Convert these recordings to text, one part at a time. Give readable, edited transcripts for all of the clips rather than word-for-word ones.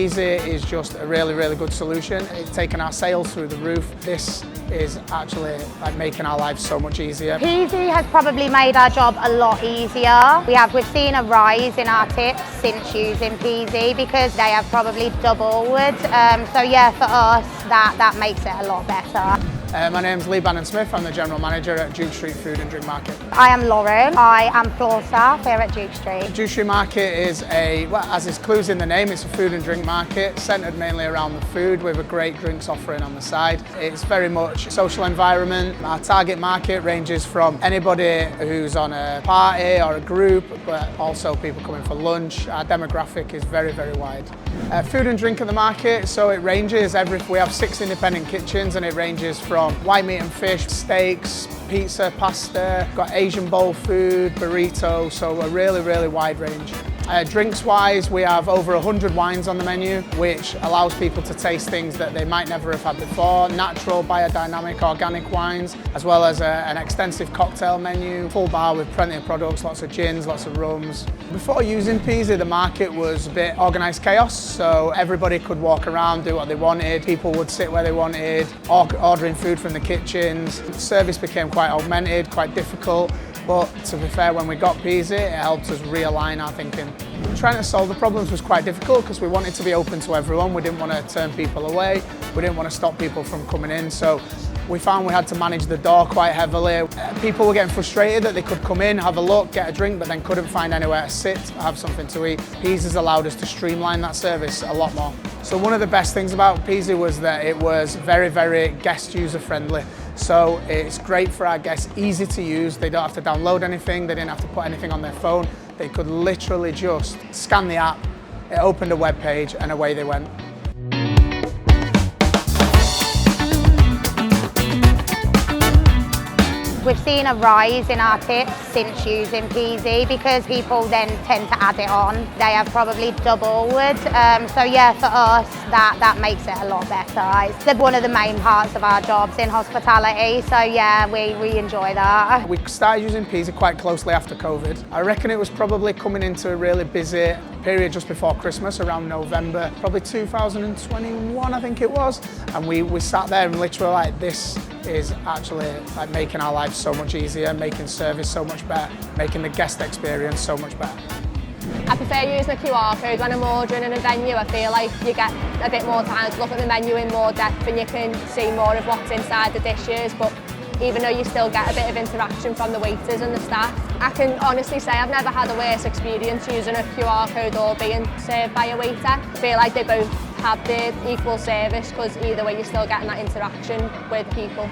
Peazi is just a really good solution. It's taken our sales through the roof. This is actually like making our lives so much easier. Peazi has probably made our job a lot easier. We've seen a rise in our tips since using Peazi because they have probably doubled. So yeah, for us, that makes it a lot better. My name's Lee Bannon-Smith. I'm the General Manager at Duke Street Food and Drink Market. I am Lauren. I am floor staff here at Duke Street. Duke Street Market is as its clues in the name, it's a food and drink market centred mainly around the food with a great drinks offering on the side. It's very much a social environment. Our target market ranges from anybody who's on a party or a group, but also people coming for lunch. Our demographic is very wide. Food and drink at the market, so it ranges we have 6 independent kitchens and it ranges from white meat and fish, steaks, pizza, pasta, got Asian bowl food, burrito, so a really wide range. Drinks wise, we have over 100 wines on the menu, which allows people to taste things that they might never have had before. Natural, biodynamic, organic wines, as well as an extensive cocktail menu, full bar with plenty of products, lots of gins, lots of rums. Before using Peazi, the market was a bit organised chaos, so everybody could walk around, do what they wanted, people would sit where they wanted, ordering food from the kitchens. The service became quite augmented, quite difficult. But to be fair, when we got Peazi, it helped us realign our thinking. Trying to solve the problems was quite difficult because we wanted to be open to everyone. We didn't want to turn people away. We didn't want to stop people from coming in. So we found we had to manage the door quite heavily. People were getting frustrated that they could come in, have a look, get a drink, but then couldn't find anywhere to sit, have something to eat. Peazi's allowed us to streamline that service a lot more. So one of the best things about Peazi was that it was very guest user friendly. So it's great for our guests, easy to use. They don't have to download anything, they didn't have to put anything on their phone. They could literally just scan the app, it opened a web page and away they went. We've seen a rise in our tips since using Peazi because people then tend to add it on. They have probably doubled. So yeah, for us, that makes it a lot better. It's one of the main parts of our jobs in hospitality. So yeah, we enjoy that. We started using Peazi quite closely after COVID. I reckon it was probably coming into a really busy period just before Christmas, around November, probably 2021, I think it was. And we sat there and literally like, this is actually like making our lives so much easier, making service so much better, making the guest experience so much better. I prefer using a QR code when I'm ordering in a venue. I feel like you get a bit more time to look at the menu in more depth and you can see more of what's inside the dishes, but even though you still get a bit of interaction from the waiters and the staff. I can honestly say I've never had a worse experience using a QR code or being served by a waiter. I feel like they both have the equal service because either way you're still getting that interaction with people.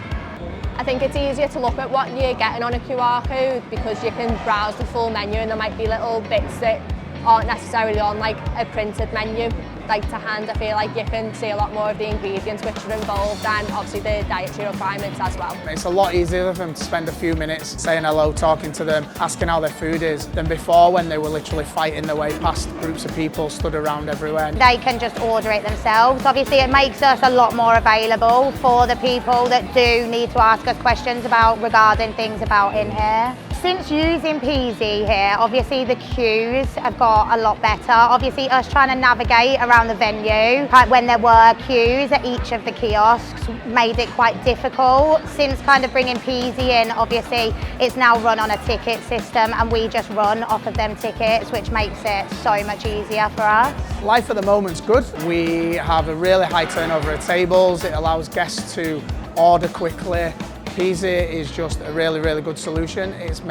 I think it's easier to look at what you're getting on a QR code because you can browse the full menu and there might be little bits that aren't necessarily on like a printed menu. Like to hand, I feel like you can see a lot more of the ingredients which are involved and obviously the dietary requirements as well. It's a lot easier for them to spend a few minutes saying hello, talking to them, asking how their food is, than before when they were literally fighting their way past groups of people stood around everywhere. They can just order it themselves. Obviously it makes us a lot more available for the people that do need to ask us questions regarding things about in here. Since using Peazi here, obviously the queues have got a lot better. Obviously us trying to navigate around the venue, when there were queues at each of the kiosks, made it quite difficult. Since kind of bringing Peazi in, obviously it's now run on a ticket system and we just run off of them tickets, which makes it so much easier for us. Life at the moment's good. We have a really high turnover at tables. It allows guests to order quickly. Peazi is just a really good solution. It's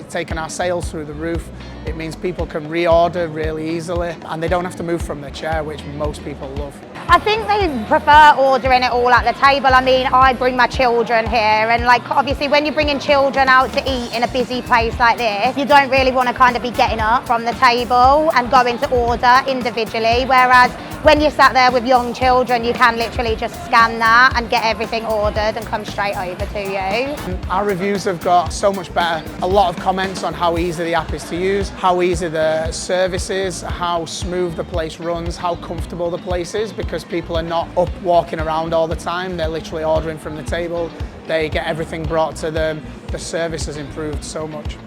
taken our sales through the roof. It means people can reorder really easily and they don't have to move from their chair, which most people love. I think they prefer ordering it all at the table. I mean, I bring my children here and like obviously when you're bringing children out to eat in a busy place like this, you don't really want to kind of be getting up from the table and going to order individually, whereas when you're sat there with young children, you can literally just scan that and get everything ordered and come straight over to you. Our reviews have got so much better. A lot of comments on how easy the app is to use, how easy the service is, how smooth the place runs, how comfortable the place is, because people are not up walking around all the time. They're literally ordering from the table. They get everything brought to them. The service has improved so much.